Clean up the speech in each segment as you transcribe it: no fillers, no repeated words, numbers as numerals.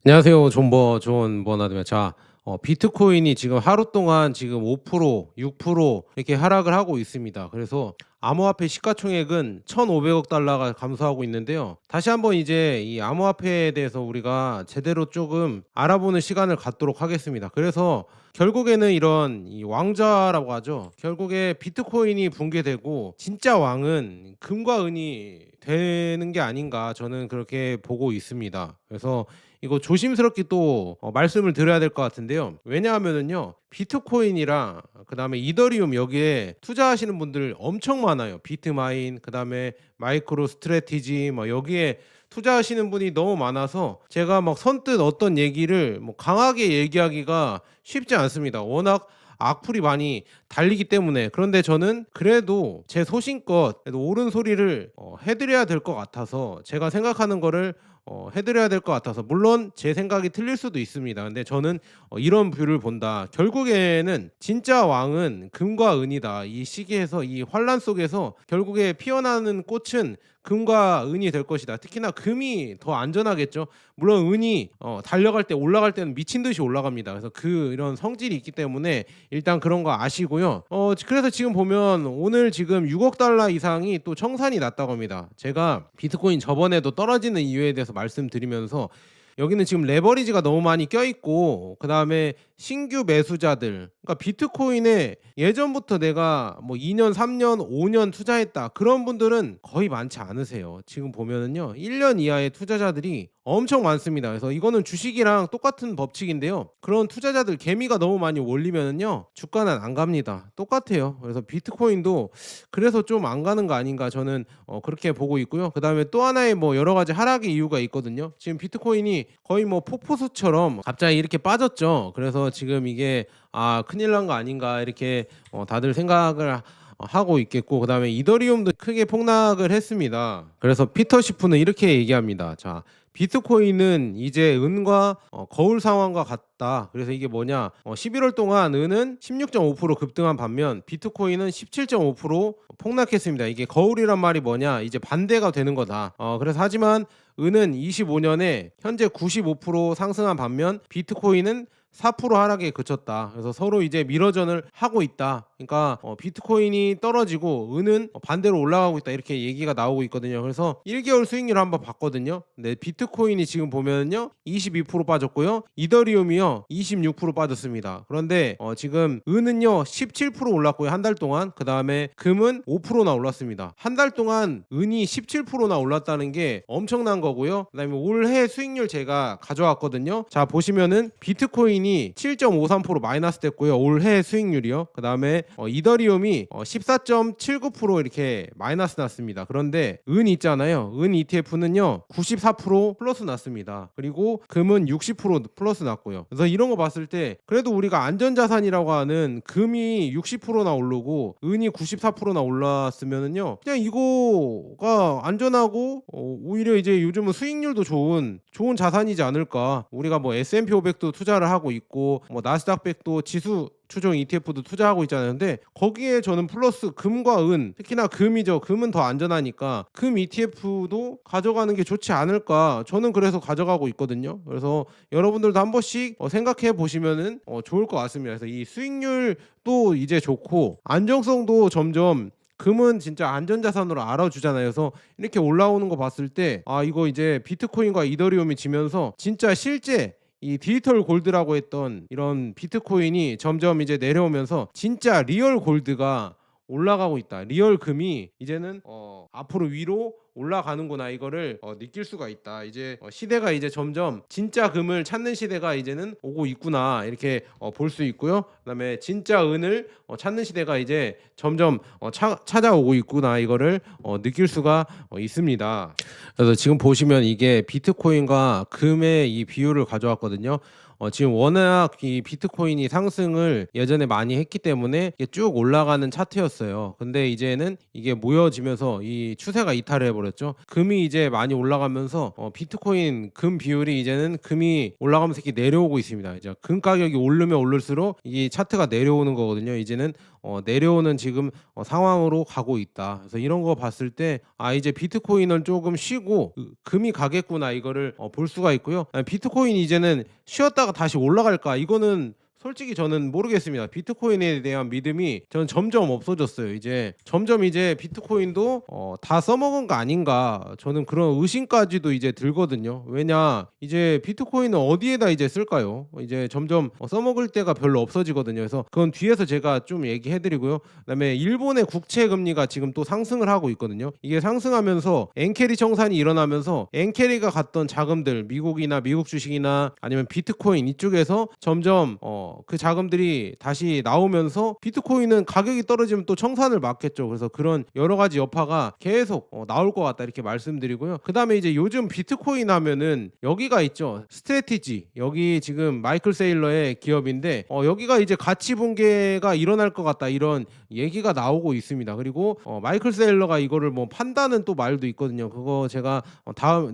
안녕하세요. 존 버나드입니다. 자, 비트코인이 지금 하루 동안 지금 5%, 6% 이렇게 하락을 하고 있습니다. 그래서 암호화폐 시가총액은 1,500억 달러가 감소하고 있는데요. 다시 한번 이제 이 암호화폐에 대해서 우리가 제대로 조금 알아보는 시간을 갖도록 하겠습니다. 그래서 결국에는 이런 이 왕좌라고 하죠. 결국에 비트코인이 붕괴되고 진짜 왕은 금과 은이 되는 게 아닌가, 저는 그렇게 보고 있습니다. 그래서 이거 조심스럽게 또 말씀을 드려야 될 것 같은데요. 왜냐하면은요, 비트코인이랑 그다음에 이더리움, 여기에 투자하시는 분들 엄청 많아요. 비트마인, 그다음에 마이크로 스트래티지, 뭐 여기에 투자하시는 분이 너무 많아서 제가 막 선뜻 어떤 얘기를 뭐 강하게 얘기하기가 쉽지 않습니다. 워낙 악플이 많이 달리기 때문에. 그런데 저는 그래도 제 소신껏 그래도 옳은 소리를 해드려야 될 것 같아서, 제가 생각하는 거를 해드려야 될 것 같아서, 물론 제 생각이 틀릴 수도 있습니다. 근데 저는 이런 뷰를 본다. 결국에는 진짜 왕은 금과 은이다. 이 시기에서, 이 환란 속에서 결국에 피어나는 꽃은 금과 은이 될 것이다. 특히나 금이 더 안전하겠죠. 물론 은이 달려갈 때, 올라갈 때는 미친 듯이 올라갑니다. 그래서 이런 성질이 있기 때문에 일단 그런 거 아시고요. 그래서 지금 보면 오늘 지금 6억 달러 이상이 또 청산이 났다고 합니다. 제가 비트코인 저번에도 떨어지는 이유에 대해서 말씀드리면서, 여기는 지금 레버리지가 너무 많이 껴있고, 그 다음에 신규 매수자들, 그러니까 비트코인에 예전부터 내가 뭐 2년 3년 5년 투자했다, 그런 분들은 거의 많지 않으세요. 지금 보면은요, 1년 이하의 투자자들이 엄청 많습니다. 그래서 이거는 주식이랑 똑같은 법칙인데요, 그런 투자자들 개미가 너무 많이 몰리면은요, 주가는 안 갑니다. 똑같아요. 그래서 비트코인도 그래서 좀 안 가는 거 아닌가, 저는 그렇게 보고 있고요. 그 다음에 또 하나의 뭐 여러 가지 하락의 이유가 있거든요. 지금 비트코인이 거의 뭐 폭포수처럼 갑자기 이렇게 빠졌죠. 그래서 지금 이게 큰일 난 거 아닌가, 이렇게 다들 생각을 하고 있겠고, 그 다음에 이더리움도 크게 폭락을 했습니다. 그래서 피터 시프는 이렇게 얘기합니다. 자, 비트코인은 이제 은과 거울 상황과 같다. 그래서 이게 뭐냐, 11월 동안 은은 16.5% 급등한 반면 비트코인은 17.5% 폭락했습니다. 이게 거울이란 말이 뭐냐, 이제 반대가 되는 거다. 그래서 하지만 은은 25년에 현재 95% 상승한 반면 비트코인은 4% 하락에 그쳤다. 그래서 서로 이제 미러전을 하고 있다. 그러니까 비트코인이 떨어지고 은은 반대로 올라가고 있다, 이렇게 얘기가 나오고 있거든요. 그래서 1개월 수익률을 한번 봤거든요. 근데 비트코인이 지금 보면요, 22% 빠졌고요, 이더리움이요 26% 빠졌습니다. 그런데 지금 은은요 17% 올랐고요, 한 달 동안. 그 다음에 금은 5%나 올랐습니다. 한 달 동안 은이 17%나 올랐다는 게 엄청난 거고요. 그 다음에 올해 수익률 제가 가져왔거든요. 자, 보시면은 비트코인이 7.53% 마이너스 됐고요, 올해 수익률이요. 그 다음에 이더리움이 14.79% 이렇게 마이너스 났습니다. 그런데 은 있잖아요, 은 ETF는요 94% 플러스 났습니다. 그리고 금은 60% 플러스 났고요. 그래서 이런 거 봤을 때 그래도 우리가 안전자산이라고 하는 금이 60%나 오르고 은이 94%나 올랐으면은요, 그냥 이거가 안전하고 오히려 이제 요즘은 수익률도 좋은 자산이지 않을까. 우리가 뭐 S&P 500도 투자를 하고 있고, 뭐 나스닥 100도 지수 추종 ETF도 투자하고 있잖아요. 근데 거기에 저는 플러스 금과 은, 특히나 금이죠. 금은 더 안전하니까 금 ETF도 가져가는 게 좋지 않을까, 저는 그래서 가져가고 있거든요. 그래서 여러분들도 한 번씩 생각해 보시면은 좋을 것 같습니다. 그래서 이 수익률도 이제 좋고 안정성도 점점, 금은 진짜 안전자산으로 알아주잖아요. 그래서 이렇게 올라오는 거 봤을 때 이거 이제 비트코인과 이더리움이 지면서 진짜 실제 이 디지털 골드라고 했던 이런 비트코인이 점점 이제 내려오면서 진짜 리얼 골드가 올라가고 있다. 리얼 금이 이제는 앞으로 위로 올라가는구나, 이거를 느낄 수가 있다. 이제 시대가 이제 점점 진짜 금을 찾는 시대가 이제는 오고 있구나, 이렇게 볼 수 있고요. 그다음에 진짜 은을 찾는 시대가 이제 점점 찾아오고 있구나, 이거를 느낄 수가 있습니다. 그래서 지금 보시면 이게 비트코인과 금의 이 비율을 가져왔거든요. 지금 워낙 이 비트코인이 상승을 예전에 많이 했기 때문에 이게 쭉 올라가는 차트였어요. 근데 이제는 이게 모여지면서 이 추세가 이탈을 해버렸죠. 금이 이제 많이 올라가면서 비트코인 금 비율이, 이제는 금이 올라가면서 이렇게 내려오고 있습니다. 이제 금 가격이 오르면 오를수록 이 차트가 내려오는 거거든요. 이제는 내려오는 지금 상황으로 가고 있다. 그래서 이런 거 봤을 때 이제 비트코인을 조금 쉬고 금이 가겠구나 이거를 볼 수가 있고요. 비트코인이 이제는 쉬었다가 다시 올라갈까? 이거는 솔직히 저는 모르겠습니다. 비트코인에 대한 믿음이 저는 점점 없어졌어요. 이제 점점 이제 비트코인도 다 써먹은 거 아닌가, 저는 그런 의심까지도 이제 들거든요. 왜냐, 이제 비트코인은 어디에다 이제 쓸까요? 이제 점점 써먹을 때가 별로 없어지거든요. 그래서 그건 뒤에서 제가 좀 얘기해드리고요. 그다음에 일본의 국채 금리가 지금 또 상승을 하고 있거든요. 이게 상승하면서 엔캐리 청산이 일어나면서 엔캐리가 갔던 자금들, 미국이나 미국 주식이나 아니면 비트코인 이쪽에서 점점 그 자금들이 다시 나오면서 비트코인은 가격이 떨어지면 또 청산을 막겠죠. 그래서 그런 여러 가지 여파가 계속 나올 것 같다 이렇게 말씀드리고요. 그 다음에 이제 요즘 비트코인 하면은 여기가 있죠. 스트래티지, 여기 지금 마이클 세일러의 기업인데 여기가 이제 가치 붕괴가 일어날 것 같다 이런 얘기가 나오고 있습니다. 그리고 마이클 세일러가 이거를 뭐 판다는 또 말도 있거든요. 그거 제가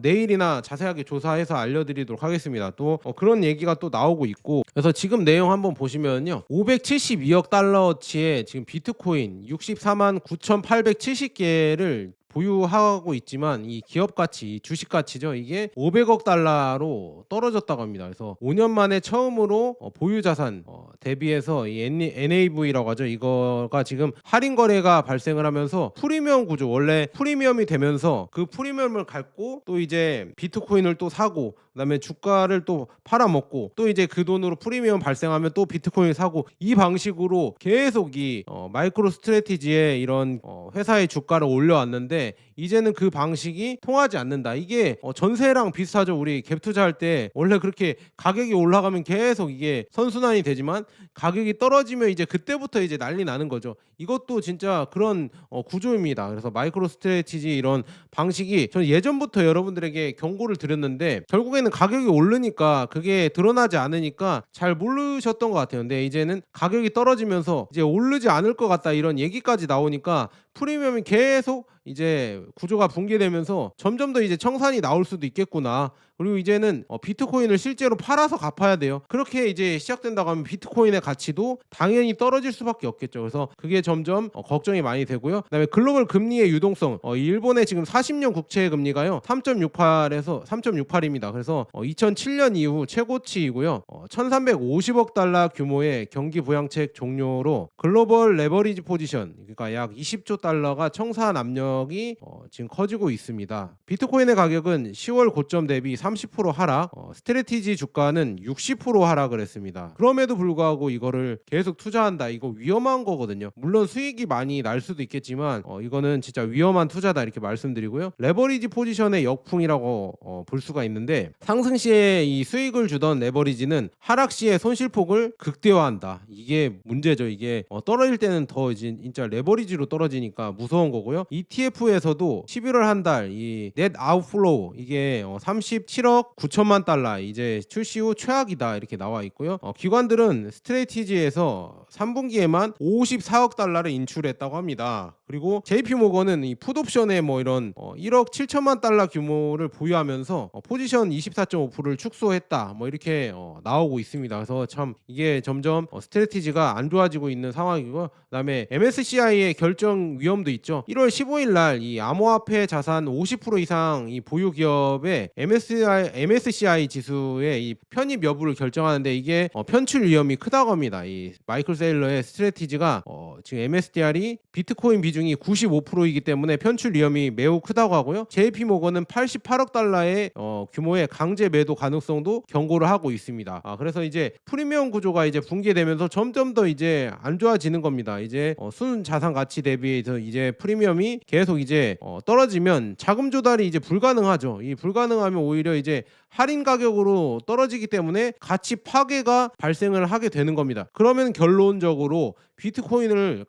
내일이나 자세하게 조사해서 알려드리도록 하겠습니다. 또 그런 얘기가 또 나오고 있고, 그래서 지금 내용 한번 보시면요, 572억 달러어치의 지금 비트코인 64만 9,870개를 보유하고 있지만 이 기업 가치, 주식 가치죠, 이게 500억 달러로 떨어졌다고 합니다. 그래서 5년 만에 처음으로 보유 자산 대비해서 이 NAV라고 하죠, 이거가 지금 할인 거래가 발생을 하면서 프리미엄 구조, 원래 프리미엄이 되면서 그 프리미엄을 갖고 또 이제 비트코인을 또 사고, 그다음에 주가를 또 팔아먹고, 또 이제 그 돈으로 프리미엄 발생하면 또 비트코인 사고, 이 방식으로 계속 이 마이크로 스트래티지의 이런 회사의 주가를 올려왔는데, 이제는 그 방식이 통하지 않는다. 이게 전세랑 비슷하죠. 우리 갭 투자할 때 원래 그렇게 가격이 올라가면 계속 이게 선순환이 되지만 가격이 떨어지면 이제 그때부터 이제 난리 나는 거죠. 이것도 진짜 그런 구조입니다. 그래서 마이크로 스트래티지 이런 방식이, 저는 예전부터 여러분들에게 경고를 드렸는데 결국에는 가격이 오르니까 그게 드러나지 않으니까 잘 모르셨던 것 같아요. 근데 이제는 가격이 떨어지면서 이제 오르지 않을 것 같다 이런 얘기까지 나오니까 프리미엄이 계속 이제 구조가 붕괴되면서 점점 더 이제 청산이 나올 수도 있겠구나. 그리고 이제는 비트코인을 실제로 팔아서 갚아야 돼요. 그렇게 이제 시작된다고 하면 비트코인의 가치도 당연히 떨어질 수밖에 없겠죠. 그래서 그게 점점 걱정이 많이 되고요. 그다음에 글로벌 금리의 유동성, 일본의 지금 40년 국채 금리가요 3.68에서 3.68입니다. 그래서 2007년 이후 최고치이고요. 1,350억 달러 규모의 경기 부양책 종료로 글로벌 레버리지 포지션, 그러니까 약 20조 달러가 청산 압력이 지금 커지고 있습니다. 비트코인의 가격은 10월 고점 대비 30% 하락, 스트래티지 주가는 60% 하락을 했습니다. 그럼에도 불구하고 이거를 계속 투자한다, 이거 위험한 거거든요. 물론 수익이 많이 날 수도 있겠지만 이거는 진짜 위험한 투자다 이렇게 말씀드리고요. 레버리지 포지션의 역풍이라고 볼 수가 있는데, 상승 시에 이 수익을 주던 레버리지는 하락 시에 손실폭을 극대화한다. 이게 문제죠. 이게 떨어질 때는 더 진짜 레버리지로 떨어지니까 무서운 거고요. ETF에서도 11월 한 달 이 넷 아웃플로우, 이게 37억 9천만 달러 이제 출시 후 최악이다 이렇게 나와 있고요. 기관들은 스트래티지에서 3분기에만 54억 달러를 인출했다고 합니다. 그리고 JP모건은 이 풋옵션에 뭐 이런 1억 7천만 달러 규모를 보유하면서 포지션 24.5%를 축소했다 뭐 이렇게 나오고 있습니다. 그래서 참 이게 점점 스트래티지가 안 좋아지고 있는 상황이고요. 그다음에 MSCI의 결정 위험도 있죠. 1월 15일 날 이 암호화폐 자산 50% 이상 이 보유 기업의 MSCI 지수의 이 편입 여부를 결정하는데, 이게 편출 위험이 크다고 합니다. 이 마이클 세일러의 스트래티지가 지금 MSDR이 비트코인 비중이 95%이기 때문에 편출 위험이 매우 크다고 하고요. JP모건은 88억 달러의 규모의 강제 매도 가능성도 경고를 하고 있습니다. 그래서 이제 프리미엄 구조가 이제 붕괴되면서 점점 더 이제 안 좋아지는 겁니다. 이제 순 자산 가치 대비해서 이제 프리미엄이 계속 이제 떨어지면 자금 조달이 이제 불가능하죠. 이 불가능하면 오히려 이제 할인 가격으로 떨어지기 때문에 가치 파괴가 발생을 하게 되는 겁니다. 그러면 결론적으로 비트코인을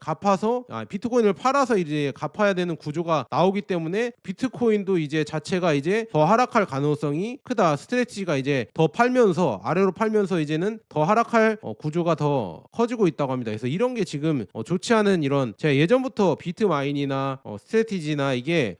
팔아서 이제 갚아야 되는 구조가 나오기 때문에 비트코인도 이제 자체가 이제 더 하락할 가능성이 크다. 스트레치가 이제 더 팔면서 아래로 팔면서 이제는 더 하락할 구조가 더 커지고 있다고 합니다. 그래서 이런 게 지금 좋지 않은 이런 제가 예전부터 비트마인이나 스트레티지나 이게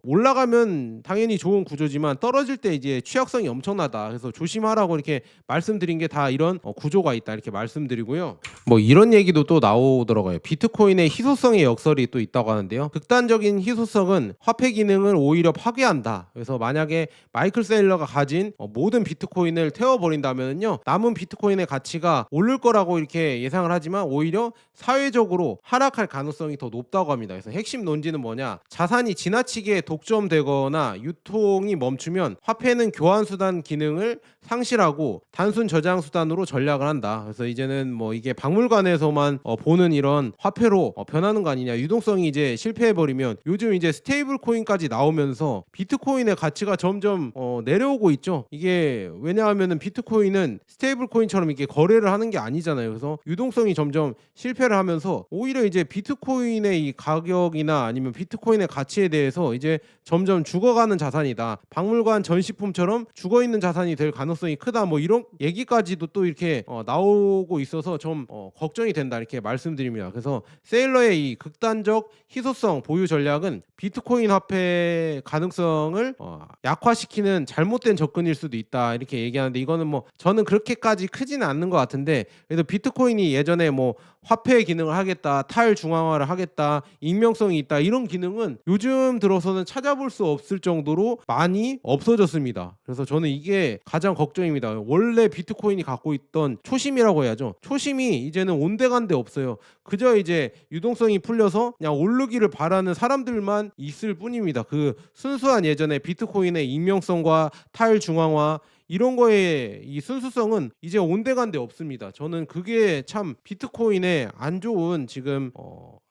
올라가면 당연히 좋은 구조지만 떨어질 때 이제 취약성이 엄청나다. 그래서 조심하라고 이렇게 말씀드린 게 다 이런 구조가 있다 이렇게 말씀드리고요. 뭐 이런 얘기도 또 나오더라고요. 비트코인의 희소성의 역설이 또 있다고 하는데요. 극단적인 희소성은 화폐 기능을 오히려 파괴한다. 그래서 만약에 마이클 세일러가 가진 모든 비트코인을 태워버린다면요, 남은 비트코인의 가치가 오를 거라고 이렇게 예상을 하지만 오히려 사회적으로 하락할 가능성이 더 높다고 합니다. 그래서 핵심 논지는 뭐냐, 자산이 지나치게 독점되거나 유통이 멈추면 화폐는 교환 수단 기능을 상실하고 단순 저장 수단으로 전략을 한다. 그래서 이제는 뭐 이게 박물관에서만 보는 이런 화폐로 변하는 거 아니냐, 유동성이 이제 실패해버리면 요즘 이제 스테이블 코인까지 나오면서 비트코인의 가치가 점점 내려오고 있죠. 이게 왜냐하면은 비트코인은 스테이블 코인처럼 이렇게 거래를 하는 게 아니잖아요. 그래서 유동성이 점점 실패를 하면서 오히려 이제 비트코인의 이 가격이나 아니면 비트코인의 가치에 대해서 이제 점점 죽어가는 자산이다, 박물관 전시품처럼 죽어있는 자산이 될 가능성이 크다, 뭐 이런 얘기까지도 또 이렇게 나오고 있어서 좀 걱정이 된다 이렇게 말씀드립니다. 그래서 세일러의 이 극단적 희소성 보유 전략은 비트코인 화폐 가능성을 약화시키는 잘못된 접근일 수도 있다 이렇게 얘기하는데, 이거는 뭐 저는 그렇게까지 크지는 않는 것 같은데, 그래도 비트코인이 예전에 뭐 화폐 기능을 하겠다, 탈중앙화를 하겠다, 익명성이 있다 이런 기능은 요즘 들어서는 찾아볼 수 없을 정도로 많이 없어졌습니다. 그래서 저는 이게 가장 걱정입니다. 원래 비트코인이 갖고 있던 초심이라고 해야죠. 초심이 이제는 온데간데 없어요. 그저 이제 유동성이 풀려서 그냥 오르기를 바라는 사람들만 있을 뿐입니다. 그 순수한 예전에 비트코인의 익명성과 탈중앙화 이런 거에 이 순수성은 이제 온데간데 없습니다. 저는 그게 참 비트코인의 안 좋은 지금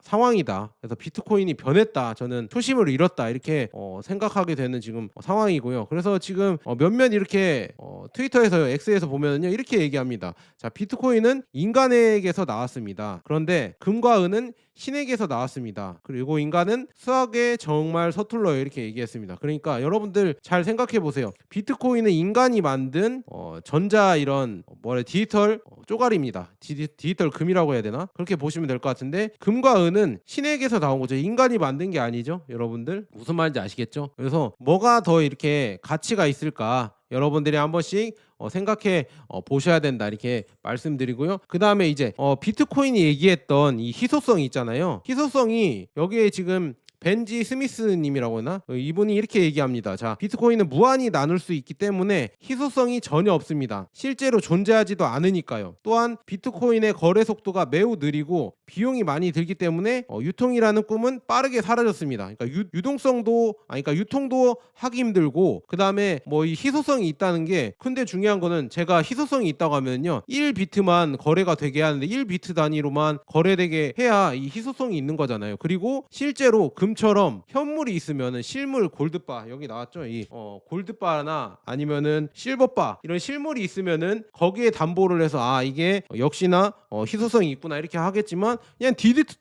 상황이다. 그래서 비트코인이 변했다, 저는 초심을 잃었다 이렇게 생각하게 되는 지금 상황이고요. 그래서 지금 몇몇 이렇게 트위터에서 X에서 보면은요 이렇게 얘기합니다. 자, 비트코인은 인간에게서 나왔습니다. 그런데 금과 은은 신에게서 나왔습니다. 그리고 인간은 수학에 정말 서툴러요 이렇게 얘기했습니다. 그러니까 여러분들 잘 생각해 보세요. 비트코인은 인간이 만든 전자 이런 디지털 쪼가리입니다. 디지털 금이라고 해야 되나? 그렇게 보시면 될 것 같은데, 금과 은은 신에게서 나온 거죠. 인간이 만든 게 아니죠. 여러분들 무슨 말인지 아시겠죠? 그래서 뭐가 더 이렇게 가치가 있을까, 여러분들이 한 번씩 생각해 보셔야 된다 이렇게 말씀드리고요. 그 다음에 이제 비트코인이 얘기했던 이 희소성이 있잖아요. 희소성이 여기에 지금 벤지 스미스님이라고 하나? 이분이 이렇게 얘기합니다. 자, 비트코인은 무한히 나눌 수 있기 때문에 희소성이 전혀 없습니다. 실제로 존재하지도 않으니까요. 또한 비트코인의 거래 속도가 매우 느리고 비용이 많이 들기 때문에 유통이라는 꿈은 빠르게 사라졌습니다. 그러니까 그러니까 유통도 하기 힘들고, 그 다음에 뭐 이 희소성이 있다는 게, 근데 중요한 거는 제가 희소성이 있다고 하면요 1비트만 거래가 되게 하는데 1비트 단위로만 거래되게 해야 이 희소성이 있는 거잖아요. 그리고 실제로 금처럼 현물이 있으면은 실물 골드바, 여기 나왔죠, 이 골드바나 아니면은 실버바 이런 실물이 있으면은 거기에 담보를 해서 이게 역시나 희소성이 있구나 이렇게 하겠지만, 그냥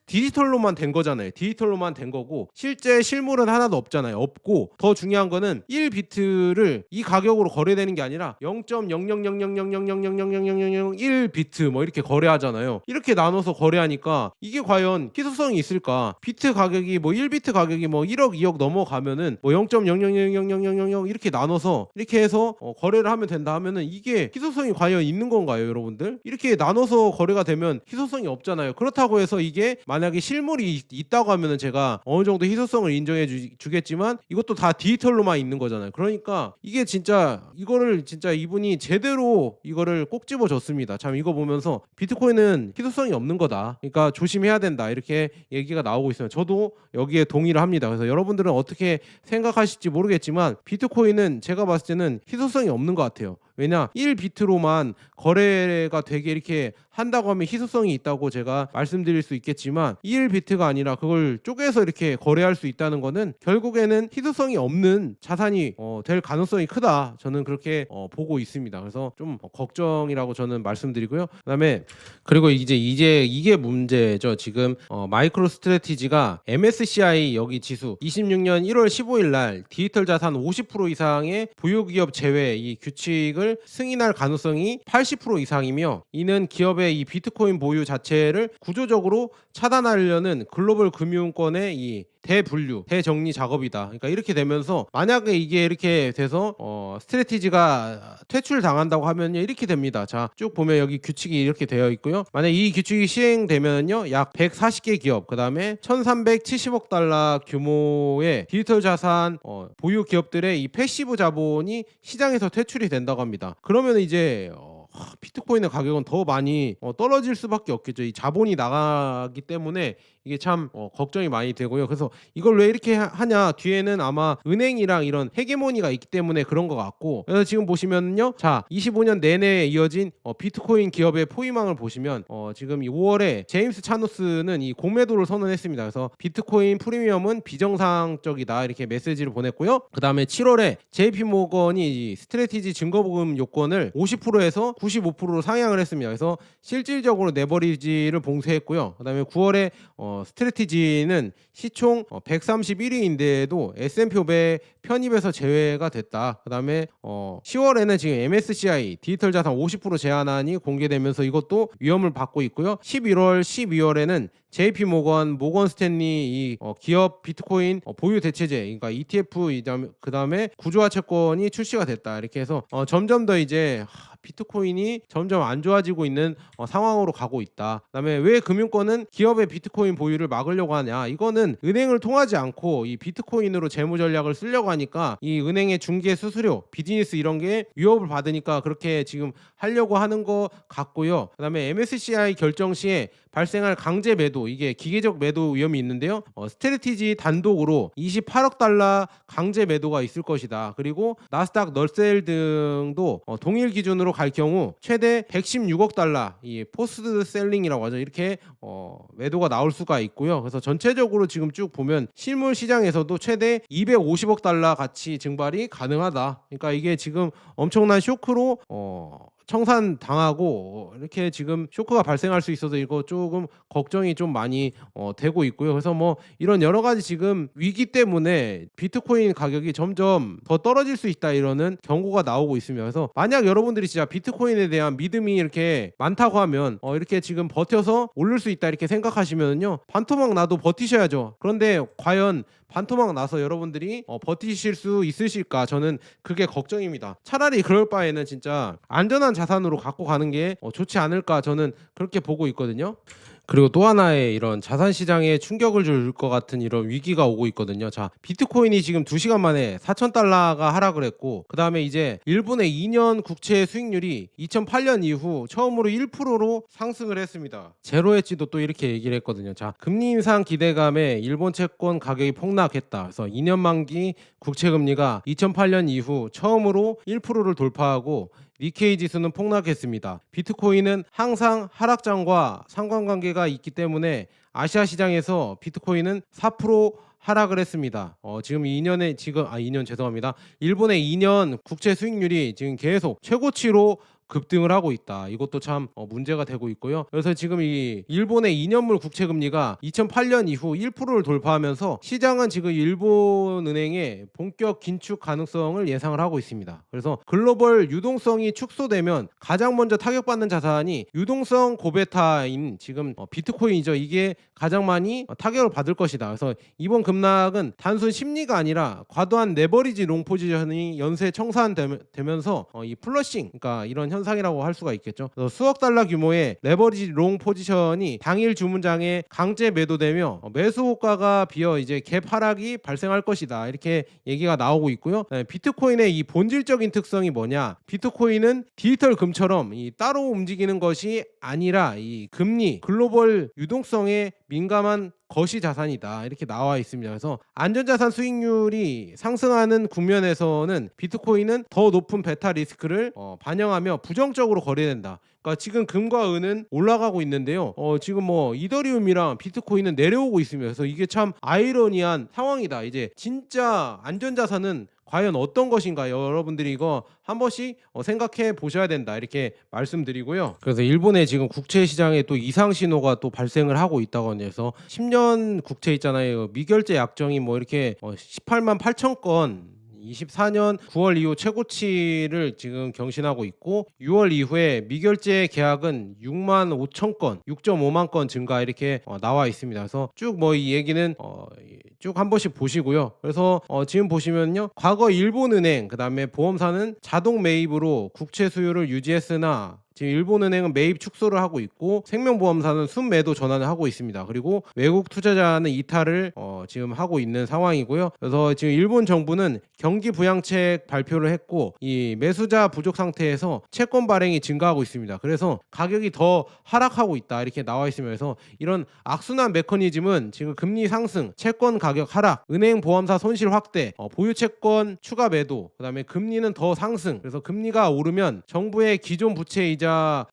디지털로만 된 거잖아요. 디지털로만 된 거고 실제 실물은 하나도 없잖아요. 없고 더 중요한 거는 1비트를 이 가격으로 거래되는 게 아니라 0.0000000000001비트 뭐 이렇게 거래하잖아요. 이렇게 나눠서 거래하니까 이게 과연 희소성이 있을까? 비트 가격이 뭐 1비트 가격이 뭐 1억 2억 넘어가면은 뭐 0.000000000 이렇게 나눠서 이렇게 해서 거래를 하면 된다 하면은 이게 희소성이 과연 있는 건가요, 여러분들? 이렇게 나눠서 거래가 되면 희소성이 없잖아요. 그렇다고 해서 이게 만약에 실물이 있다고 하면은 제가 어느 정도 희소성을 인정해 주겠지만 이것도 다 디지털로만 있는 거잖아요. 그러니까 이게 진짜 이거를 진짜 이분이 제대로 이거를 꼭 집어줬습니다. 참 이거 보면서 비트코인은 희소성이 없는 거다, 그러니까 조심해야 된다 이렇게 얘기가 나오고 있어요. 저도 여기에 동의를 합니다. 그래서 여러분들은 어떻게 생각하실지 모르겠지만 비트코인은 제가 봤을 때는 희소성이 없는 것 같아요. 왜냐 1비트로만 거래가 되게 이렇게 한다고 하면 희소성이 있다고 제가 말씀드릴 수 있겠지만 1비트가 아니라 그걸 쪼개서 이렇게 거래할 수 있다는 거는 결국에는 희소성이 없는 자산이 될 가능성이 크다. 저는 그렇게 보고 있습니다. 그래서 좀 걱정이라고 저는 말씀드리고요. 그다음에 그리고 이제 이게 문제죠. 지금 마이크로 스트래티지가 MSCI 여기 지수 26년 1월 15일 날 디지털 자산 50% 이상의 보유 기업 제외 이 규칙을 승인할 가능성이 80% 이상이며 이는 기업의 이 비트코인 보유 자체를 구조적으로 차단하려는 글로벌 금융권의 이 대분류, 대정리 작업이다. 그러니까 이렇게 되면서 만약에 이게 이렇게 돼서 스트래티지가 퇴출당한다고 하면요 이렇게 됩니다. 자, 쭉 보면 여기 규칙이 이렇게 되어 있고요. 만약 이 규칙이 시행되면요 약 140개 기업, 그 다음에 1,370억 달러 규모의 디지털 자산 보유 기업들의 이 패시브 자본이 시장에서 퇴출이 된다고 합니다. 그러면 이제 비트코인의 가격은 더 많이 떨어질 수밖에 없겠죠. 이 자본이 나가기 때문에 이게 참 걱정이 많이 되고요. 그래서 이걸 왜 이렇게 하냐, 뒤에는 아마 은행이랑 이런 헤게모니가 있기 때문에 그런 것 같고, 그래서 지금 보시면요, 자 25년 내내 이어진 비트코인 기업의 포위망을 보시면 지금 이 5월에 제임스 차노스는 이 공매도를 선언했습니다. 그래서 비트코인 프리미엄은 비정상적이다 이렇게 메시지를 보냈고요. 그 다음에 7월에 JP 모건이 이 스트래티지 증거보금 요건을 50%에서 95%로 상향을 했습니다. 그래서 실질적으로 레버리지를 봉쇄했고요. 그 다음에 9월에 스트래티지는 시총 131위인데도 S&P 500 편입에서 제외가 됐다. 그 다음에 10월에는 지금 MSCI 디지털 자산 50% 제한안이 공개되면서 이것도 위험을 받고 있고요. 11월, 12월에는 JP 모건 스탠리 이 기업 비트코인 보유 대체제, 그러니까 ETF, 그 다음에 구조화 채권이 출시가 됐다. 이렇게 해서 점점 더 이제 비트코인이 점점 안 좋아지고 있는 상황으로 가고 있다. 그다음에 왜 금융권은 기업의 비트코인 보유를 막으려고 하냐? 이거는 은행을 통하지 않고 이 비트코인으로 재무 전략을 쓰려고 하니까 이 은행의 중개 수수료, 비즈니스 이런 게 위협을 받으니까 그렇게 지금 하려고 하는 것 같고요. 그다음에 MSCI 결정 시에 발생할 강제 매도, 이게 기계적 매도 위험이 있는데요. 스트래티지 단독으로 28억 달러 강제 매도가 있을 것이다. 그리고 나스닥 널셀 등도 동일 기준으로 갈 경우 최대 116억 달러, 이 포스트 셀링이라고 하죠. 이렇게 매도가 나올 수가 있고요. 그래서 전체적으로 지금 쭉 보면 실물 시장에서도 최대 250억 달러 가치 증발이 가능하다. 그러니까 이게 지금 엄청난 쇼크로 청산 당하고 이렇게 지금 쇼크가 발생할 수 있어서 이거 조금 걱정이 좀 많이 되고 있고요. 그래서 뭐 이런 여러 가지 지금 위기 때문에 비트코인 가격이 점점 더 떨어질 수 있다 이러는 경고가 나오고 있습니다. 그래서 만약 여러분들이 진짜 비트코인에 대한 믿음이 이렇게 많다고 하면 이렇게 지금 버텨서 오를 수 있다 이렇게 생각하시면요, 반토막 나도 버티셔야죠. 그런데 과연 반토막 나서 여러분들이 버티실 수 있으실까? 저는 그게 걱정입니다. 차라리 그럴 바에는 진짜 안전한 자산으로 갖고 가는 게 좋지 않을까, 저는 그렇게 보고 있거든요. 그리고 또 하나의 이런 자산 시장에 충격을 줄 것 같은 이런 위기가 오고 있거든요. 자, 비트코인이 지금 2시간 만에 4,000달러가 하락을 했고, 그 다음에 이제 일본의 2년 국채 수익률이 2008년 이후 처음으로 1%로 상승을 했습니다. 제로헤지도 또 이렇게 얘기를 했거든요. 자, 금리 인상 기대감에 일본 채권 가격이 폭락했다. 그래서 2년 만기 국채 금리가 2008년 이후 처음으로 1%를 돌파하고 니케이 지수는 폭락했습니다. 비트코인은 항상 하락장과 상관관계가 있기 때문에 아시아 시장에서 비트코인은 4% 하락을 했습니다. 지금 2년 죄송합니다. 일본의 2년 국채 수익률이 지금 계속 최고치로 급등을 하고 있다. 이것도 참 문제가 되고 있고요. 그래서 지금 이 일본의 2년물 국채 금리가 2008년 이후 1%를 돌파하면서 시장은 지금 일본 은행의 본격 긴축 가능성을 예상을 하고 있습니다. 그래서 글로벌 유동성이 축소되면 가장 먼저 타격받는 자산이 유동성 고베타인 지금 비트코인이죠. 이게 가장 많이 타격을 받을 것이다. 그래서 이번 급락은 단순 심리가 아니라 과도한 레버리지 롱 포지션이 연쇄 청산되면서 이 플러싱, 그러니까 이런 현상이라고 할 수가 있겠죠. 그래서 수억 달러 규모의 레버리지 롱 포지션이 당일 주문장에 강제 매도되며 매수 호가가 비어 이제 갭 하락이 발생할 것이다. 이렇게 얘기가 나오고 있고요. 비트코인의 이 본질적인 특성이 뭐냐? 비트코인은 디지털 금처럼 이 따로 움직이는 것이 아니라 이 금리, 글로벌 유동성에 민감한 거시 자산이다 이렇게 나와 있습니다. 그래서 안전자산 수익률이 상승하는 국면에서는 비트코인은 더 높은 베타 리스크를 반영하며 부정적으로 거래된다. 그러니까 지금 금과 은은 올라가고 있는데요. 지금 뭐 이더리움이랑 비트코인은 내려오고 있습니다. 그래서 이게 참 아이러니한 상황이다. 이제 진짜 안전자산은 과연 어떤 것인가, 여러분들이 이거 한 번씩 생각해 보셔야 된다 이렇게 말씀드리고요. 그래서 일본의 지금 국채 시장에 또 이상 신호가 또 발생을 하고 있다고 해서 10년 국채 있잖아요. 미결제 약정이 뭐 이렇게 18만 8천 건 24년 9월 이후 최고치를 지금 경신하고 있고, 6월 이후에 미결제 계약은 6만 5천 건, 6.5만 건 증가 이렇게 나와 있습니다. 그래서 쭉 뭐 이 얘기는 쭉 한 번씩 보시고요. 그래서 지금 보시면요, 과거 일본은행 그다음에 보험사는 자동 매입으로 국채 수요를 유지했으나 지금 일본은행은 매입 축소를 하고 있고, 생명보험사는 순매도 전환을 하고 있습니다. 그리고 외국 투자자는 이탈을 지금 하고 있는 상황이고요. 그래서 지금 일본 정부는 경기 부양책 발표를 했고, 이 매수자 부족 상태에서 채권 발행이 증가하고 있습니다. 그래서 가격이 더 하락하고 있다 이렇게 나와 있으면서, 그래서 이런 악순환 메커니즘은 지금 금리 상승, 채권 가격 하락, 은행 보험사 손실 확대, 보유 채권 추가 매도, 그다음에 금리는 더 상승. 그래서 금리가 오르면 정부의 기존 부채 이자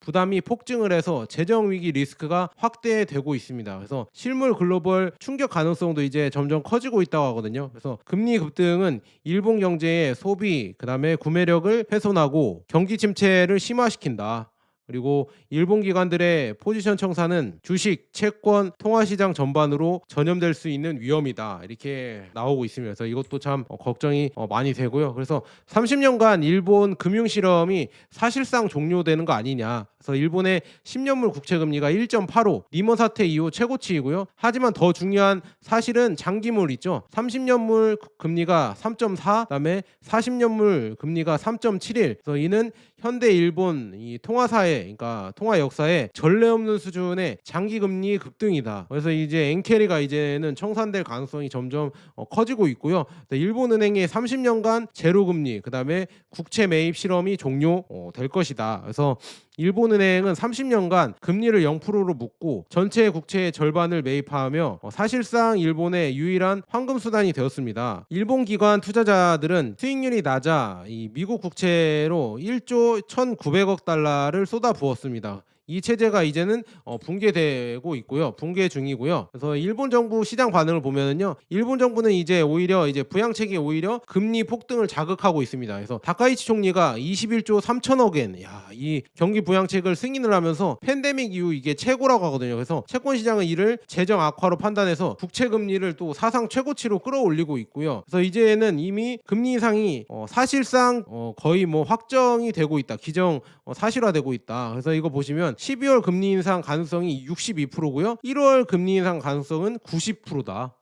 부담이 폭증을 해서 재정 위기 리스크가 확대되고 있습니다. 그래서 실물 글로벌 충격 가능성도 이제 점점 커지고 있다고 하거든요. 그래서 금리 급등은 일본 경제의 소비, 그다음에 구매력을 훼손하고 경기 침체를 심화시킨다. 그리고 일본 기관들의 포지션 청산은 주식, 채권, 통화시장 전반으로 전염될 수 있는 위험이다 이렇게 나오고 있습니다. 그래서 이것도 참 걱정이 많이 되고요. 그래서 30년간 일본 금융 실험이 사실상 종료되는 거 아니냐. 그래서 일본의 10년물 국채금리가 1.85, 리먼 사태 이후 최고치이고요. 하지만 더 중요한 사실은 장기물 있죠. 30년물 금리가 3.4, 그다음에 40년물 금리가 3.71. 그래서 이는 현대 일본 이 통화사회, 그러니까 통화 역사에 전례 없는 수준의 장기 금리 급등이다. 그래서 이제 엔캐리가 이제는 청산될 가능성이 점점 커지고 있고요. 일본 은행의 30년간 제로 금리, 그다음에 국채 매입 실험이 종료될 것이다. 그래서 일본은행은 30년간 금리를 0%로 묶고 전체 국채의 절반을 매입하며 사실상 일본의 유일한 황금 수단이 되었습니다. 일본 기관 투자자들은 수익률이 낮아 이 미국 국채로 1조 1,900억 달러를 쏟아부었습니다. 이 체제가 이제는 붕괴되고 있고요. 붕괴 중이고요. 그래서 일본 정부 시장 반응을 보면은요, 일본 정부는 이제 오히려 이제 부양책이 오히려 금리 폭등을 자극하고 있습니다. 그래서 다카이치 총리가 21조 3천억 엔, 이 경기 부양책을 승인을 하면서 팬데믹 이후 이게 최고라고 하거든요. 그래서 채권 시장은 이를 재정 악화로 판단해서 국채 금리를 또 사상 최고치로 끌어올리고 있고요. 그래서 이제는 이미 금리 인상이 사실상 거의 뭐 확정이 되고 있다. 기정 사실화되고 있다. 그래서 이거 보시면 12월 금리 인상 가능성이 62%고요. 1월 금리 인상 가능성은 90%다.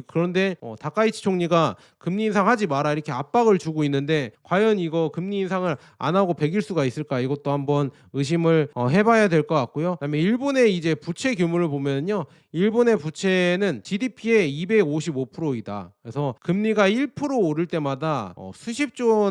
그런데 다카이치 총리가 금리 인상하지 마라 이렇게 압박을 주고 있는데, 과연 이거 금리 인상을 안 하고 배길 수가 있을까, 이것도 한번 의심을 해봐야 될 것 같고요. 그다음에 일본의 이제 부채 규모를 보면요, 일본의 부채는 GDP의 255%이다. 그래서 금리가 1% 오를 때마다 수십조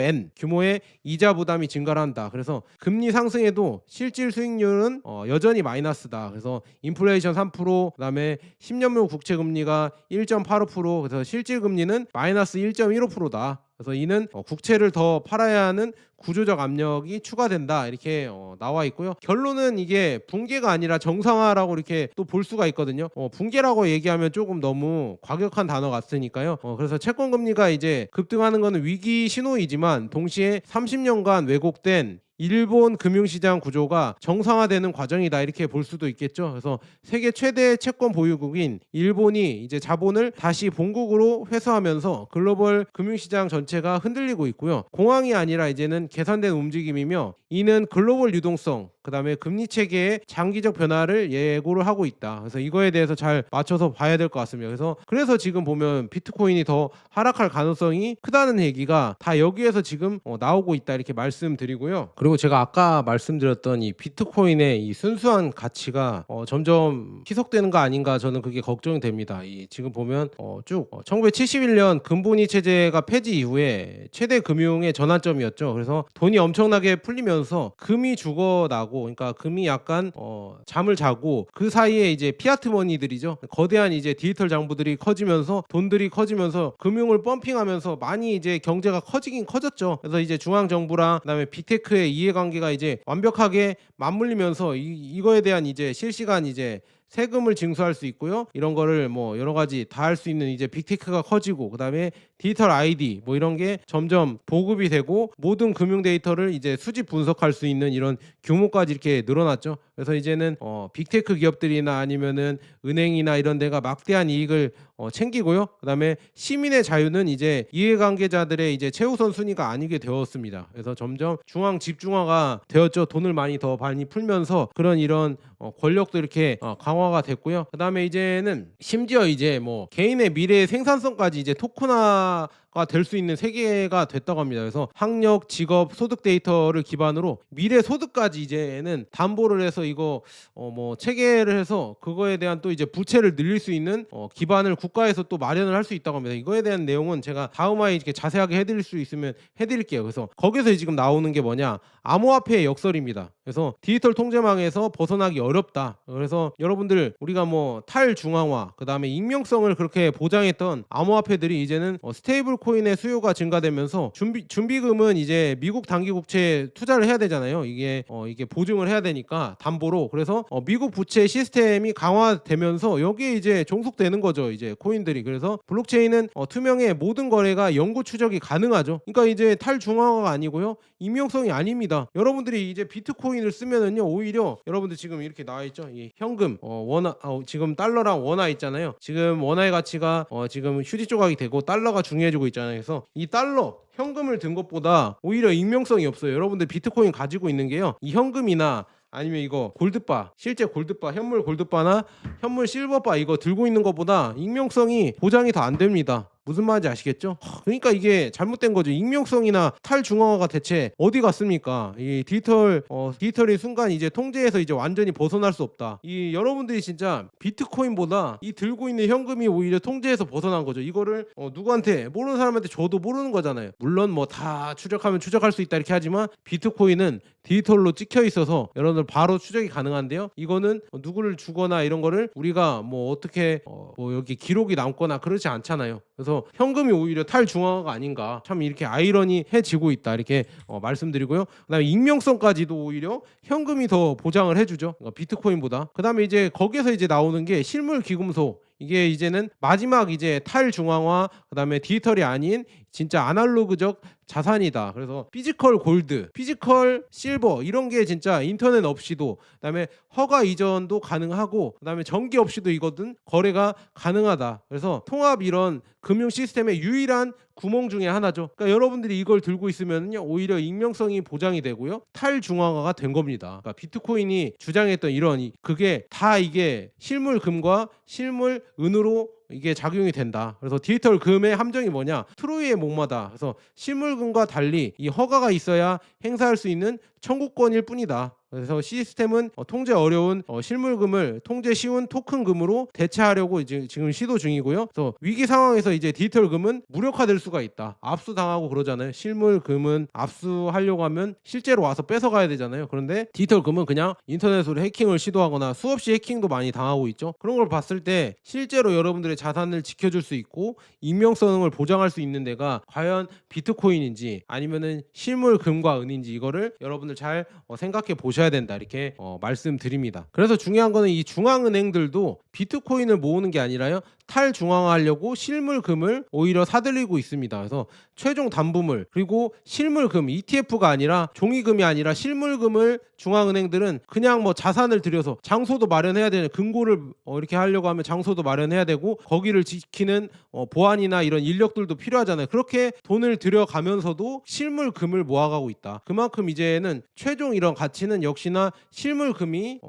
엔 규모의 이자 부담이 증가를 한다. 그래서 금리 상승에도 실질 수익률은 여전히 마이너스다. 그래서 인플레이션 3%, 그다음에 10년물 국채 금리가 1.85%, 그래서 실질 금리는 마이너스 1.15%다. 그래서 이는 국채를 더 팔아야 하는 구조적 압력이 추가된다 이렇게 나와 있고요. 결론은 이게 붕괴가 아니라 정상화라고 이렇게 또 볼 수가 있거든요. 붕괴라고 얘기하면 조금 너무 과격한 단어 같으니까요. 그래서 채권 금리가 이제 급등하는 것은 위기 신호이지만, 동시에 30년간 왜곡된 일본 금융시장 구조가 정상화되는 과정이다 이렇게 볼 수도 있겠죠. 그래서 세계 최대 채권 보유국인 일본이 이제 자본을 다시 본국으로 회수하면서 글로벌 금융시장 전체가 흔들리고 있고요. 공황이 아니라 이제는 계산된 움직임이며, 이는 글로벌 유동성, 그다음에 금리 체계의 장기적 변화를 예고를 하고 있다. 그래서 이거에 대해서 잘 맞춰서 봐야 될 것 같습니다. 그래서 지금 보면 비트코인이 더 하락할 가능성이 크다는 얘기가 다 여기에서 지금 나오고 있다 이렇게 말씀드리고요. 그리고 제가 아까 말씀드렸던 이 비트코인의 이 순수한 가치가 점점 희석되는 거 아닌가, 저는 그게 걱정이 됩니다. 지금 보면 쭉 1971년 금본위 체제가 폐지 이후에 최대 금융의 전환점이었죠. 그래서 돈이 엄청나게 풀리면서 금이 죽어나고 자고, 그러니까 금이 약간 잠을 자고, 그 사이에 이제 피아트 머니들이죠. 거대한 이제 디지털 장부들이 커지면서 돈들이 커지면서 금융을 펌핑하면서 많이 이제 경제가 커지긴 커졌죠. 그래서 이제 중앙 정부랑 그다음에 빅테크의 이해관계가 이제 완벽하게 맞물리면서 이거에 대한 이제 실시간 이제 세금을 징수할 수 있고요. 이런 거를 뭐 여러 가지 다 할 수 있는 이제 빅테크가 커지고, 그다음에 디지털 아이디 뭐 이런 게 점점 보급이 되고, 모든 금융 데이터를 이제 수집 분석할 수 있는 이런 규모까지 이렇게 늘어났죠. 그래서 이제는 빅테크 기업들이나 아니면은 은행이나 이런 데가 막대한 이익을 챙기고요. 그다음에 시민의 자유는 이제 이해관계자들의 이제 최우선 순위가 아니게 되었습니다. 그래서 점점 중앙 집중화가 되었죠. 돈을 많이 풀면서 그런 이런 권력도 이렇게 강화가 됐고요. 그다음에 이제는 심지어 이제 뭐 개인의 미래의 생산성까지 이제 토큰화가 될 수 있는 세계가 됐다고 합니다. 그래서 학력, 직업, 소득 데이터를 기반으로 미래 소득까지 이제는 담보를 해서 이거 뭐 체계를 해서 그거에 대한 또 이제 부채를 늘릴 수 있는 기반을 국가에서 또 마련을 할 수 있다고 합니다. 이거에 대한 내용은 제가 다음화에 이렇게 자세하게 해드릴 수 있으면 해드릴게요. 그래서 거기서 지금 나오는 게 뭐냐, 암호화폐의 역설입니다. 그래서 디지털 통제망에서 벗어나기 어렵다. 그래서 여러분들, 우리가 뭐 탈중앙화, 그 다음에 익명성을 그렇게 보장했던 암호화폐들이 이제는 스테이블 코인의 수요가 증가되면서 준비금은 이제 미국 단기 국채에 투자를 해야 되잖아요. 이게 보증을 해야 되니까 담보로. 그래서 미국 부채 시스템이 강화되면서 여기에 이제 종속되는 거죠, 이제 코인들이. 그래서 블록체인은 투명해, 모든 거래가 연구 추적이 가능하죠. 그러니까 이제 탈중앙화가 아니고요, 익명성이 아닙니다. 여러분들이 이제 비트코인을 쓰면은요, 오히려 여러분들 지금 이렇게 나와 있죠, 이 현금 원화, 지금 달러랑 원화 있잖아요. 지금 원화의 가치가 지금 휴지 조각이 되고 달러가 중요해지고 있잖아요. 그래서 이 달러 현금을 든 것보다 오히려 익명성이 없어요. 여러분들 비트코인 가지고 있는 게요, 이 현금이나 아니면 이거 골드바, 실제 골드바, 현물 골드바나 현물 실버바 이거 들고 있는 것보다 익명성이 보장이 더 안 됩니다. 무슨 말인지 아시겠죠? 그러니까 이게 잘못된 거죠. 익명성이나 탈중앙화가 대체 어디 갔습니까? 이 디지털이 순간 이제 통제에서 이제 완전히 벗어날 수 없다. 이 여러분들이 진짜 비트코인보다 이 들고 있는 현금이 오히려 통제에서 벗어난 거죠. 이거를 누구한테, 모르는 사람한테 줘도 모르는 거잖아요. 물론 뭐 다 추적하면 추적할 수 있다 이렇게 하지만, 비트코인은 디지털로 찍혀 있어서 여러분들 바로 추적이 가능한데요, 이거는 누구를 주거나 이런 거를 우리가 뭐 어떻게 뭐 여기 기록이 남거나 그렇지 않잖아요. 그래서 현금이 오히려 탈중앙화가 아닌가, 참 이렇게 아이러니해지고 있다 이렇게 말씀드리고요. 그다음에 익명성까지도 오히려 현금이 더 보장을 해주죠, 그러니까 비트코인보다. 그다음에 이제 거기에서 이제 나오는 게 실물 귀금속, 이게 이제는 마지막 이제 탈중앙화, 그다음에 디지털이 아닌 진짜 아날로그적 자산이다. 그래서 피지컬 골드, 피지컬 실버 이런 게 진짜 인터넷 없이도, 그다음에 허가 이전도 가능하고, 그다음에 전기 없이도 이거든 거래가 가능하다. 그래서 통합 이런 금융 시스템의 유일한 구멍 중에 하나죠. 그러니까 여러분들이 이걸 들고 있으면요, 오히려 익명성이 보장이 되고요, 탈중앙화가 된 겁니다. 그러니까 비트코인이 주장했던 이런 그게 다 이게 실물 금과 실물 은으로 이게 작용이 된다. 그래서 디지털 금의 함정이 뭐냐, 트로이의 목마다. 그래서 실물금과 달리 이 허가가 있어야 행사할 수 있는 청구권일 뿐이다. 그래서 시스템은 통제 어려운 실물금을 통제 쉬운 토큰금으로 대체하려고 이제 지금 시도 중이고요. 그래서 위기 상황에서 이제 디지털금은 무력화될 수가 있다. 압수당하고 그러잖아요. 실물금은 압수하려고 하면 실제로 와서 뺏어가야 되잖아요. 그런데 디지털금은 그냥 인터넷으로 해킹을 시도하거나, 수없이 해킹도 많이 당하고 있죠. 그런 걸 봤을 때 실제로 여러분들의 자산을 지켜줄 수 있고 익명성을 보장할 수 있는 데가 과연 비트코인인지 아니면은 실물금과 은인지, 이거를 여러분들 잘 생각해 보셔야 된다 이렇게 말씀드립니다. 그래서 중요한 거는 이 중앙은행들도 비트코인을 모으는 게 아니라요, 탈중앙화하려고 실물금을 오히려 사들이고 있습니다. 그래서 최종 담보물, 그리고 실물금, ETF가 아니라 종이금이 아니라 실물금을 중앙은행들은 그냥 뭐 자산을 들여서, 장소도 마련해야 되는, 금고를 이렇게 하려고 하면 장소도 마련해야 되고 거기를 지키는 보안이나 이런 인력들도 필요하잖아요. 그렇게 돈을 들여가면서도 실물금을 모아가고 있다. 그만큼 이제는 최종 이런 가치는 역시나 실물금이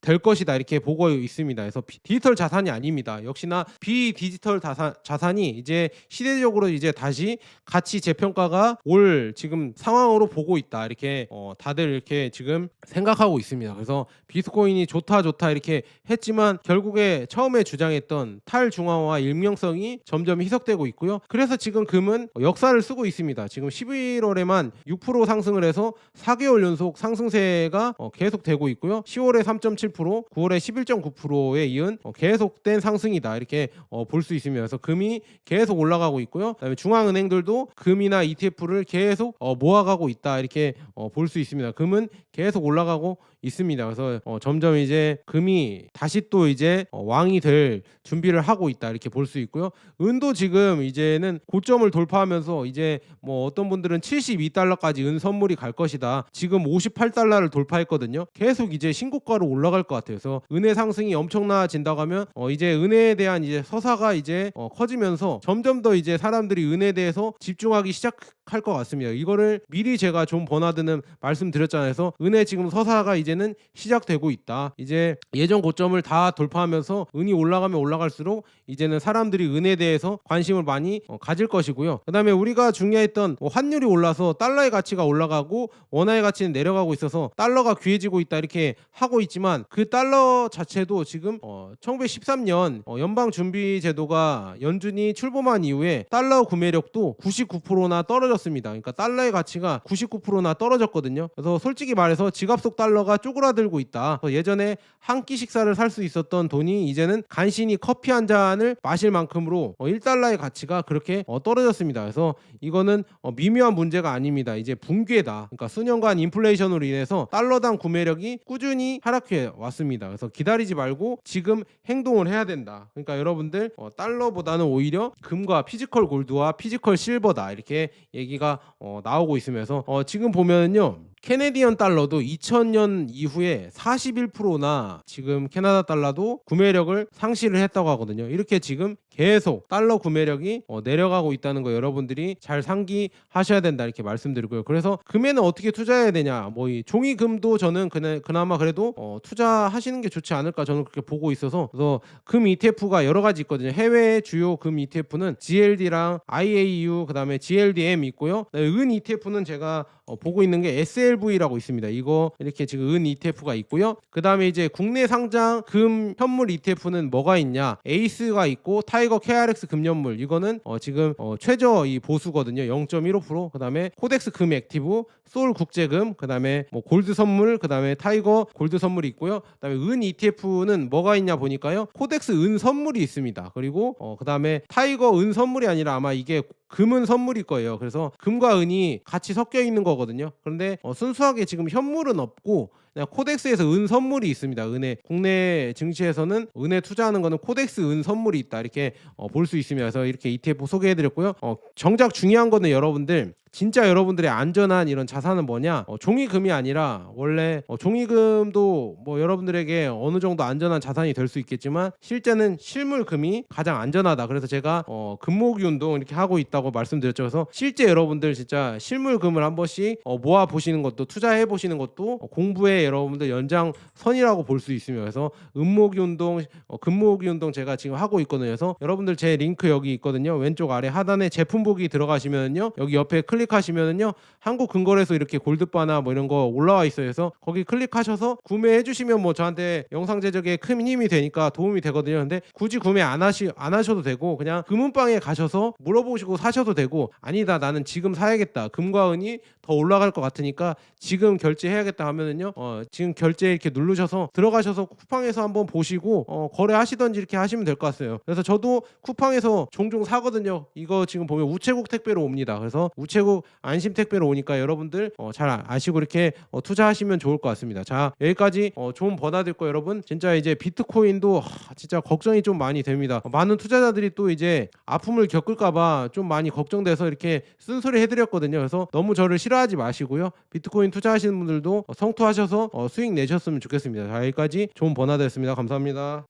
될 것이다 이렇게 보고 있습니다. 그래서 디지털 자산이 아닙니다. 역시나 비디지털 자산이 이제 시대적으로 이제 다시 가치 재평가가 올 지금 상황으로 보고 있다. 이렇게 다들 이렇게 지금 생각하고 있습니다. 그래서 비트코인이 좋다 이렇게 했지만 결국에 처음에 주장했던 탈중앙화 일명성이 점점 희석되고 있고요. 그래서 지금 금은 역사를 쓰고 있습니다. 지금 11월에만 6% 상승을 해서 4개월 연속 상승세가 계속되고 있고요. 10월에 3.7%, 9월에 11.9%에 이은 계속된 상승이다. 이렇게 볼 수 있습니다. 그래서 금이 계속 올라가고 있고요. 그다음에 중앙은행들도 금이나 ETF를 계속 모아가고 있다. 이렇게 볼 수 있습니다. 금은 계속 올라가고 있습니다. 그래서 점점 이제 금이 다시 또 이제 왕이 될 준비를 하고 있다. 이렇게 볼 수 있고요. 은도 지금 이제는 고점을 돌파하면서 이제 뭐 어떤 분들은 72달러까지 은 선물이 갈 것이다. 지금 58달러를 돌파했거든요. 계속 이제 신고가로 올라갈 것 같아요. 그래서 은의 상승이 엄청나진다고 하면 이제 은에 대한 이제 서사가 이제 커지면서 점점 더 이제 사람들이 은에 대해서 집중하기 시작할 것 같습니다. 이거를 미리 제가 존 버나드는 말씀드렸잖아요. 그래서 은의 지금 서사가 이제는 시작되고 있다. 이제 예전 고점을 다 돌파하면서 은이 올라가면 올라갈수록 이제는 사람들이 은에 대해서 관심을 많이 가질 것이고요. 그 다음에 우리가 중요했던 환율이 올라서 달러의 가치가 올라가고 원화의 가치는 내려가고 있어서 달러가 귀해지고 있다 이렇게 하고 있지만 그 달러 자체도 지금 1913년 연방준비제도가 연준이 출범한 이후에 달러 구매력도 99%나 떨어졌습니다. 그러니까 달러의 가치가 99%나 떨어졌거든요. 그래서 솔직히 말해서 지갑 속 달러가 쪼그라들고 있다. 예전에 한 끼 식사를 살 수 있었던 돈이 이제는 간신히 커피 한 잔을 마실 만큼으로 1달러의 가치가 그렇게 떨어졌습니다. 그래서 이거는 미묘한 문제가 아닙니다. 이제 붕괴다. 그러니까 수년간 인플레이션으로 인해서 달러당 구매력이 꾸준히 하락해 왔습니다. 그래서 기다리지 말고 지금 행동을 해야 된다. 그러니까 여러분들 달러보다는 오히려 금과 피지컬 골드와 피지컬 실버다. 이렇게 얘기가 나오고 있으면서 지금 보면은요. 캐네디언 달러도 2000년 이후에 41%나 지금 캐나다 달러도 구매력을 상실을 했다고 하거든요. 이렇게 지금 계속 달러 구매력이 내려가고 있다는 거 여러분들이 잘 상기하셔야 된다 이렇게 말씀드리고요. 그래서 금에는 어떻게 투자해야 되냐, 뭐 이 종이금도 저는 그나마 그래도 투자하시는 게 좋지 않을까 저는 그렇게 보고 있어서, 그래서 금 ETF가 여러 가지 있거든요. 해외 주요 금 ETF는 GLD랑 IAU 그다음에 GLDM 있고요. 은 ETF는 제가 보고 있는 게 SLV라고 있습니다. 이거 이렇게 지금 은 ETF가 있고요. 그 다음에 이제 국내 상장 금 현물 ETF는 뭐가 있냐? 에이스가 있고 타이거 KRX 금연물 이거는 지금 최저 이 보수거든요. 0.15%. 그 다음에 코덱스 금 액티브, 소울 국제금, 그 다음에 뭐 골드 선물, 그 다음에 타이거 골드 선물이 있고요. 그 다음에 은 ETF는 뭐가 있냐 보니까요. 코덱스 은 선물이 있습니다. 그리고 그 다음에 타이거 은 선물이 아니라 아마 이게 금은 선물일 거예요. 그래서 금과 은이 같이 섞여 있는 거거든요. 그런데 순수하게 지금 현물은 없고 그냥 코덱스에서 은 선물이 있습니다. 은에 국내 증시에서는 은에 투자하는 거는 코덱스 은 선물이 있다 이렇게 볼 수 있습니다. 그래서 이렇게 ETF 소개해드렸고요. 정작 중요한 거는 여러분들 진짜 여러분들의 안전한 이런 자산은 뭐냐? 종이금이 아니라 원래 종이금도 뭐 여러분들에게 어느 정도 안전한 자산이 될 수 있겠지만 실제는 실물금이 가장 안전하다. 그래서 제가 금모으기 운동 이렇게 하고 있다고 말씀드렸죠. 그래서 실제 여러분들 진짜 실물금을 한 번씩 모아 보시는 것도 투자해 보시는 것도 공부의 여러분들 연장선이라고 볼 수 있습니다. 그래서 은모으기 운동, 금모으기 운동 제가 지금 하고 있거든요. 그래서 여러분들 제 링크 여기 있거든요. 왼쪽 아래 하단에 제품 보기 들어가시면요. 여기 옆에 클릭하시면은요. 한국금거래소 이렇게 골드바나 뭐 이런 거 올라와 있어요. 그래서 거기 클릭하셔서 구매해 주시면 뭐 저한테 영상 제작에 큰 힘이 되니까 도움이 되거든요. 근데 굳이 구매 안 하셔도 되고 그냥 금은방에 가셔서 물어보시고 사셔도 되고, 아니다 나는 지금 사야겠다, 금과 은이 더 올라갈 것 같으니까 지금 결제해야겠다 하면은요. 지금 결제 이렇게 누르셔서 들어가셔서 쿠팡에서 한번 보시고 거래하시던지 이렇게 하시면 될 것 같아요. 그래서 저도 쿠팡에서 종종 사거든요. 이거 지금 보면 우체국 택배로 옵니다. 그래서 우체국 안심 택배로 오니까 여러분들 잘 아시고 이렇게 투자하시면 좋을 것 같습니다. 자, 여기까지 좋은 버나드 있고, 여러분 진짜 이제 비트코인도 진짜 걱정이 좀 많이 됩니다. 많은 투자자들이 또 이제 아픔을 겪을까봐 좀 많이 걱정돼서 이렇게 쓴소리 해드렸거든요. 그래서 너무 저를 싫어하지 마시고요. 비트코인 투자하시는 분들도 성투하셔서 수익 내셨으면 좋겠습니다. 자, 여기까지 좋은 버나드였습니다. 감사합니다.